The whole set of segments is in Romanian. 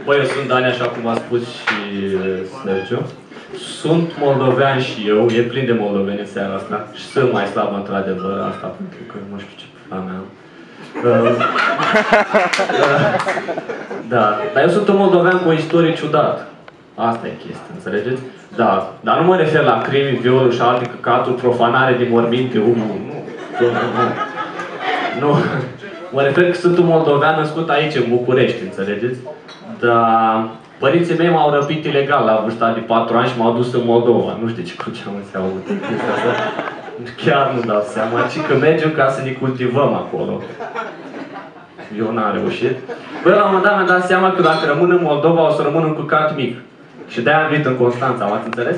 Băi, eu sunt Dani, așa cum a spus și Sergiu. Sunt moldovean și eu, e plin de moldoveni în seara asta. Și sunt mai slab, într-adevăr, asta, pentru că nu știu ce pula mea. Da, dar eu sunt un moldovean cu o istorie ciudată. Asta e chestia, înțelegeți? Da, dar nu mă refer la crime, violuri și alte căcaturi, profanare de morminte, nu. Mă refer că sunt un moldovean născut aici, în București, înțelegeți? Dar părinții mei m-au răpit ilegal la vârsta de 4 ani și m-au dus în Moldova. Nu știu ce crucea mă se audă chestia asta. Chiar nu dau seama, ci că mergem ca să ne cultivăm acolo. Eu n-am reușit. Băi, la un moment dat mi-am dat seama că dacă rămân în Moldova o să rămân un căcat mic. Și de-aia am venit în Constanța, m-ați înțeles?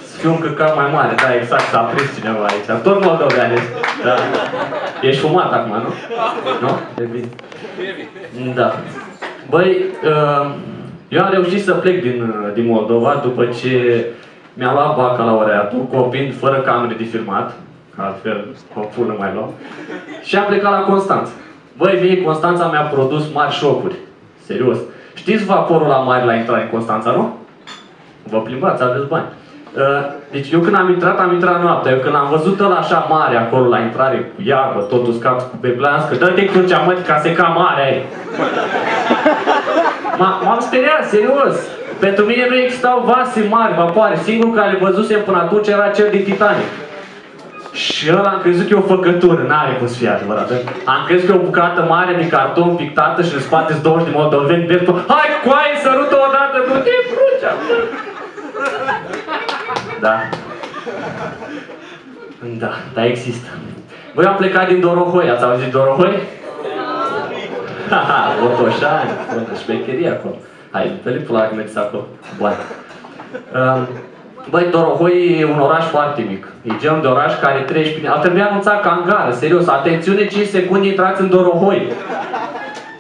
Să fiu un căcat mai mare, da, exact, s-a prins cineva aici. Tot moldovean ești. Da. Ești fumat acum, nu? Nu? E bine. Da. Băi, eu am reușit să plec din Moldova după ce mi-a luat bacalaureatul, copiind fără camere de filmat, altfel o pulă mai luam, și am plecat la Constanța. Băi, mie Constanța mi-a produs mari șocuri. Serios. Știți vaporul la mare la intrare în Constanța, nu? Vă plimbați, aveți bani. Deci eu când am intrat noaptea. Eu când am văzut ăla așa mare acolo la intrare, cu iarbă, tot uscat cu bebleanscă, dă-te crucea, mă, ca se cam mare aia. M-am speriat, serios. Pentru mine nu existau vase mari, vapoare. Singurul care le văzusem până atunci era cel din Titanic. Și ăla am crezut că e o făcătură, n-are cum să fie adevărat. Am crezut că e o bucată mare de carton pictată și în spate-s 20 de moldoveni vezi, hai, coaie, sărută odată, nu te crucea. Da. Da, există. Voi am plecat din Dorohoi, ați auzit Dorohoi? Haha, Botoșani, șmecherie acolo. Hai, dă-li pula că mergeți acolo. Bani. Băi, Dorohoi e un oraș foarte mic. E genul de oraș care treci prin... Ar trebui anunțat ca în gară, serios. Atențiune, 5 secunde intrați în Dorohoi.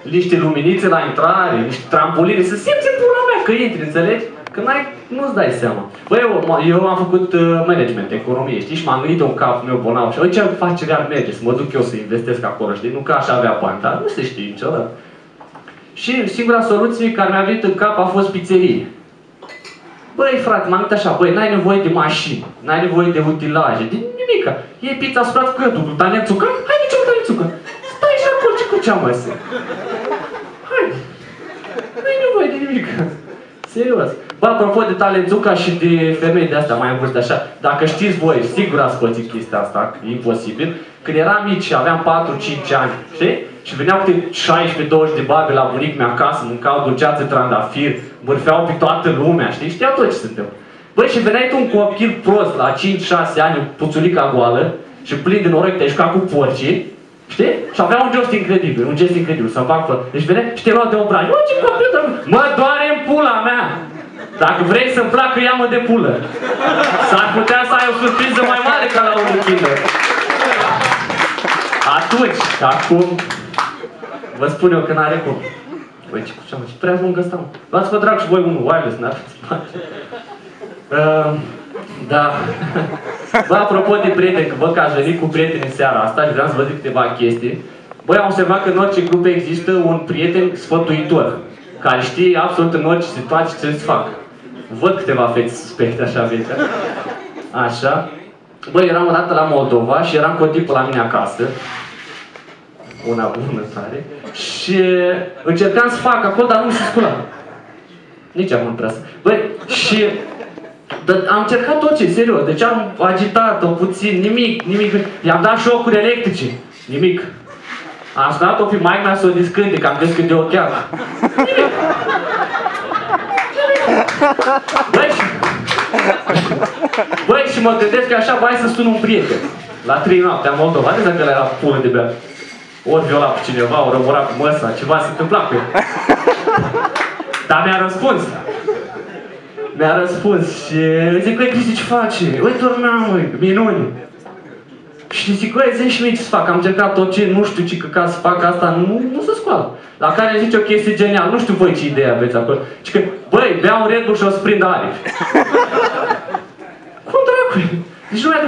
Niște luminițe la intrare, niște trampoline, să simți în pula mea că intri, înțelegi? Că nu-ți dai seama. Băi, eu am făcut management, economie, știi? Și m-am gândit în capul meu bolnav și ce afacere ar merge, să mă duc eu să investesc acolo, știi? Nu că aș avea bani, dar nu se știe niciodată. Și singura soluție care mi-a venit în cap a fost pizzerie. Băi, frate, m-am gândit așa, băi, n-ai nevoie de mașini, n-ai nevoie de utilaje, de nimica. E pizza suprat cu gâtul, tanețucă, hai nici o tanețucă. Stai și acolo, ce crucea mă să. Hai, n-ai nevoie de nimic. Serios. Bă, apropo de talențuca și de femei de astea mai în vârstă, așa, dacă știți voi, sigur ați pățit chestia asta, e imposibil. Când eram mici și aveam 4-5 ani, știi? Și veneau câte 16-20 de babe la bunicul meu acasă, mâncau dulceață trandafir, bârfeau pe toată lumea, știi? Știau tot ce suntem. Băi, și veneai tu un copil prost la 5-6 ani, puțulica goală și plin de noroc, te-ai jucat cu porcii, știi? Și avea un gest incredibil, să fac fără. Deci venea și te lua de obraj. Mă, ce copil, mă doare în pula mea! Dacă vrei să-mi placă, ia-mă de pulă. S-ar putea să ai o surpriză mai mare ca la unul Kinder. Atunci, acum, vă spun eu că n-are cum. Băi, ce cuceam, ce prea lungă ăsta, mă. Luați-vă drag și voi unul wireless, n-aveți place. Da. Bă, apropo de prieteni, că văd că ați venit cu prieteni în seara asta și vreau să vă zic câteva chestii. Băi, am observat că în orice grup există un prieten sfătuitor, care știe absolut în orice situație ce să fac. Văd câteva fete suspecte așa veți. Așa. Băi, eram o dată la Moldova și eram cu o tipă la mine acasă. Una bună tare. Și încercam să fac acolo, dar nu se scula. Nici acum nu prea să. Băi, și am încercat tot ce, serios. Deci am agitat-o puțin, nimic. I-am dat șocuri electrice. Nimic. Am sunat-o pe maică mea să o discânte, că am crezut că de o cheamă. Băi, și mă gândesc că așa, hai să sun un prieten. La 3 noaptea în Moldova, nu dacă era pulă de bea. Ori viola pe cineva, ori omora pe măsa, ceva se întâmpla cu el. Dar mi-a răspuns. Mi-a răspuns și zic, băi, Cristi, ce faci? Băi, dormeam, băi, minuni. Și zic, băi, zi și mie ce să fac, am încercat tot ce, nu știu ce căcat să fac asta, nu se scoală. La care îmi zice o chestie genială, nu știu voi ce idee aveți acolo. Și că, băi, bea un Red Bull și o să prind aripi. Cum dracu? Deci nu mai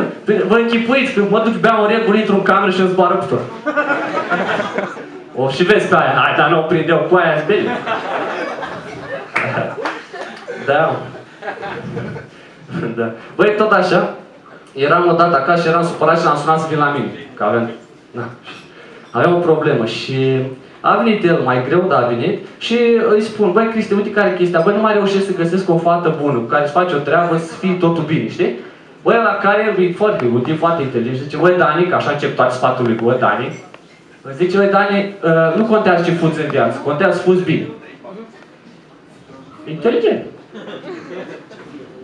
vă închipuiți că mă duc, bea un Red Bull, intru în cameră și îmi zboară cu tot. O, și vezi pe aia, hai, dar nu o prind eu cu aia, speri. Da. Da. Băi, tot așa, eram odată acasă și eram supărat și l-am sunat să vin la mine. Că aveam o problemă și a venit el mai greu, dar a venit și îi spun, băi Cristi, uite care e chestia, băi, nu mai reușesc să găsesc o fată bună, cu care îți face o treabă, să fie totul bine, știi? Băi, la care el e foarte gândit, foarte inteligent, zice, băi, Dani, că așa încep toate sfaturile cu băi, Dani, zice, băi, Dani, nu contează ce fuți în viață, contează să fuți bine. Inteligent.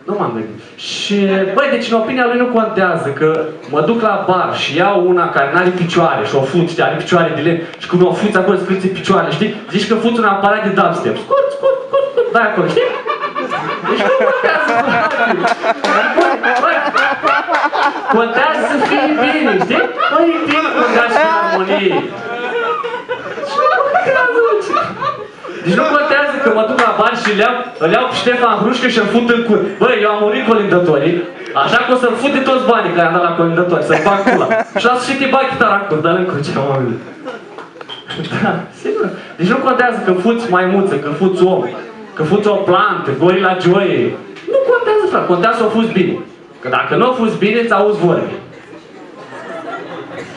Nu m-am gândit. Și, băi, deci în opinia lui nu contează că mă duc la bar și iau una care n-are picioare și o fut, știi, are picioare de lemn și cum o fuți acolo scârție picioare, știi? Zici că fuți un aparat de dubstep. Scurt, dai acolo, știi? Deci nu contează. Băi, contează să fii bine, știi? Băi, e bine contează și armonie. Și nu contează, deci nu contează că mă duc la bani și îl iau pe Ștefan Hrușcă și îl fut în cur. Băi, eu am murit colindătorii, așa că o să-l fut de toți banii care am dat la colindători, să-l bag pula. Și la sfârșit îi bag chitara acolo, dar în cruce am auzit. Da, sigur. Deci nu contează că fuți maimuță, că fuți om, că fuți o plantă, Gorilla Joy. Nu contează, frate, contează să o fuți bine. Că dacă nu o fuți bine, îți auzi vorbe.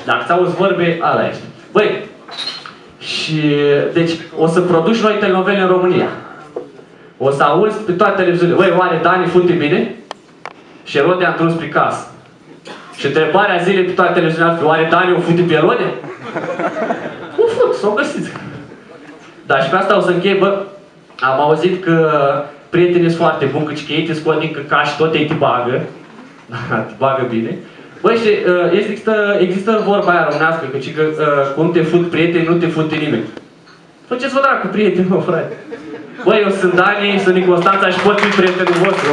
Dacă îți auzi vorbe, ala ești. Băi, și, deci, o să produci noi telenovele în România. O să auzi pe toate televiziunile. Băi, oare Dani fute bine? Și Erode a întors spre casă. Și întrebarea zilei pe toate televiziunile ar fi, oare Dani o fute pe Erode? Nu fut, s-o găsiți. Dar și pe asta o să închei, bă, am auzit că prietenii sunt foarte buni, că ei te scot din căcat și tot ei te bagă. Te bagă bine. Băi, și există vorba aia românească, că cum te fut prieteni, nu te fute nimeni. Faceți-vă dracu prieteni, mă, frate. Băi, eu sunt Dani, sunt din Constanța și pot fi prietenul vostru.